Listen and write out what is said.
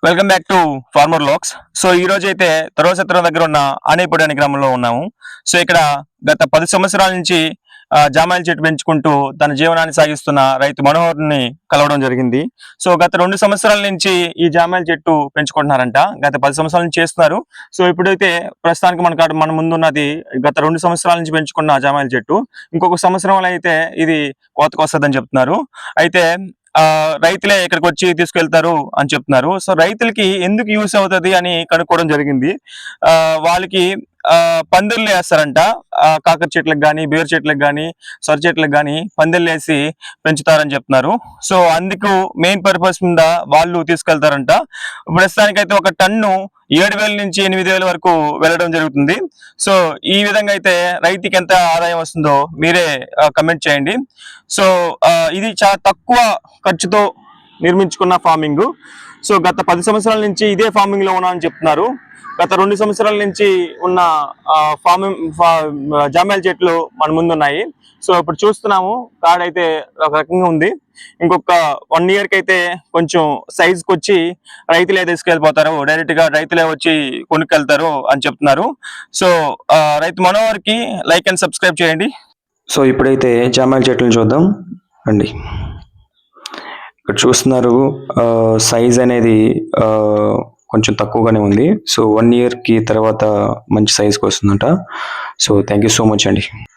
Welcome back to farmer లాక్స్. So ఈ రోజు అయితే తర్వాసత్రం దగ్గర ఉన్న ఆనేపూడి అనే గ్రామంలో ఉన్నాము. సో ఇక్కడ గత 10 సంవత్సరాల నుంచి జామాయిల చెట్టు పెంచుకుంటూ తన జీవనాన్ని సాగిస్తున్న రైతు మనోహర్ని కలవడం జరిగింది. సో గత 2 సంవత్సరాల నుంచి ఈ జామాయిల చెట్టు పెంచుకుంటున్నారంట. గత 10 సంవత్సరాల నుంచి చేస్తున్నారు. సో ఇప్పుడైతే ప్రస్తుతానికి మన ముందున్నది గత 2 సంవత్సరాల నుంచి పెంచుకున్న జామాయిల చెట్టు. ఇంకొక సంవత్సరంలో అయితే ఇది కోతకు వస్తుందని చెప్తున్నారు. అయితే రైతులే ఇక్కడికి వచ్చి తీసుకెళ్తారు అని చెప్తున్నారు. సో రైతులకి ఎందుకు యూస్ అవుతుంది అని కనుక్కోవడం జరిగింది. వాళ్ళకి పందిర్లు వేస్తారంట. కాకర చెట్లకు కానీ, బీర చెట్లకు కానీ, సొర చెట్లకు కానీ పందిర్లు వేసి పెంచుతారని చెప్తున్నారు. సో అందుకు మెయిన్ పర్పస్ మీద వాళ్ళు తీసుకెళ్తారంట. ప్రస్తుతానికైతే ఒక టన్ను 7,000 నుంచి 8,000 వరకు వెళ్ళడం జరుగుతుంది. సో ఈ విధంగా అయితే రైతుకి ఎంత ఆదాయం వస్తుందో మీరే కమెంట్ చేయండి. సో ఇది చాలా తక్కువ ఖర్చుతో నిర్మించుకున్న ఫార్మింగ్. సో గత 10 సంవత్సరాల నుంచి ఇదే ఫార్మింగ్ లో ఉన్నా అని చెప్తున్నారు. గత 2 సంవత్సరాల నుంచి ఉన్న జామాయిల చెట్లు మన ముందు ఉన్నాయి. సో ఇప్పుడు చూస్తున్నాము, కాడైతే ఒక రకంగా ఉంది. ఇంకొక 1 ఇయర్ కి అయితే కొంచెం సైజ్కి వచ్చి రైతులే తీసుకెళ్ళిపోతారు, డైరెక్ట్ గా రైతులే వచ్చి కొనుక్కెళ్తారు అని చెప్తున్నారు. సో రైతు మనోహర్కి లైక్ అండ్ సబ్స్క్రైబ్ చేయండి. సో ఇప్పుడైతే జామాయిల చెట్లను చూద్దాం అండి. ఇక్కడ చూస్తున్నారు, సైజ్ అనేది కొంచెం తక్కువగానే ఉంది. సో 1 ఇయర్ కి తర్వాత మంచి సైజ్కి వస్తుందంట. So thank you so much అండి.